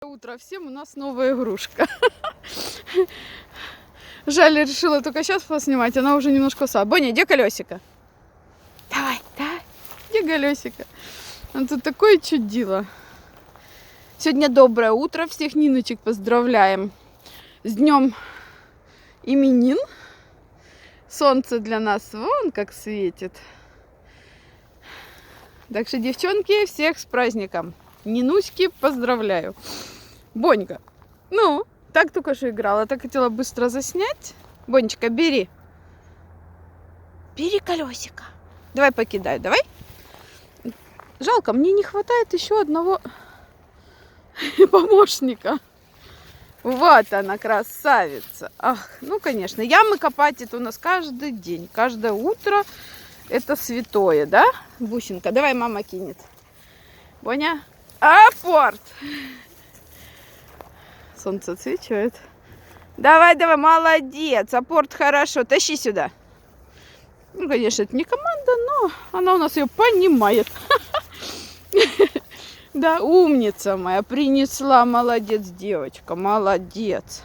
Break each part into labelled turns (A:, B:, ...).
A: Утро всем, у нас новая игрушка. Жаль, решила только сейчас поснимать, она уже немножко слабая. Боня, где колесико? Давай, где колесико? А тут такое чудило. Сегодня доброе утро, всех Ниночек поздравляем с днем именин. Солнце для нас вон как светит. Так что, девчонки, всех с праздником. Нинуськи, поздравляю. Бонька, ну, так только что играла, так хотела быстро заснять. Бонечка, бери. Бери колесико. Давай покидай, давай. Жалко, мне не хватает еще одного помощника. Вот она, красавица. Ах, ну, конечно, ямы копать это у нас каждый день, каждое утро. Это святое, да, Бусинка? Давай мама кинет. Боня. Апорт! Солнце отсвечивает. Давай, молодец. Апорт хорошо. Тащи сюда. Ну, конечно, это не команда, но она у нас ее понимает. Да, умница моя. Принесла. Молодец, девочка. Молодец.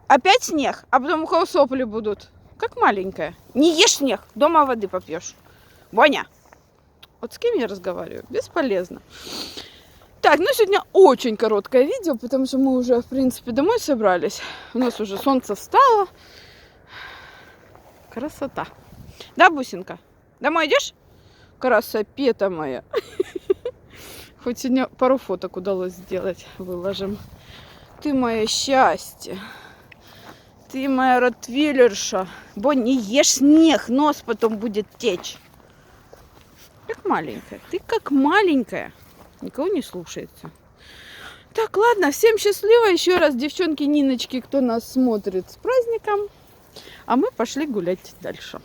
A: Опять снег, а потом у кого сопли будут. Как маленькая. Не ешь снег. Дома воды попьешь. Боня. Вот с кем я разговариваю? Бесполезно. Так, ну сегодня очень короткое видео, потому что мы уже, в принципе, домой собрались. У нас уже солнце встало. Красота. Да, Бусинка? Домой идешь? Красопета моя. Хоть сегодня пару фоток удалось сделать. Выложим. Ты мое счастье. Ты моя ротвейлерша. Бонь, не ешь снег, нос потом будет течь. Как маленькая. Ты как маленькая. Никого не слушается. Так, ладно, всем счастливо. Еще раз, девчонки, Ниночки, кто нас смотрит, с праздником. А мы пошли гулять дальше.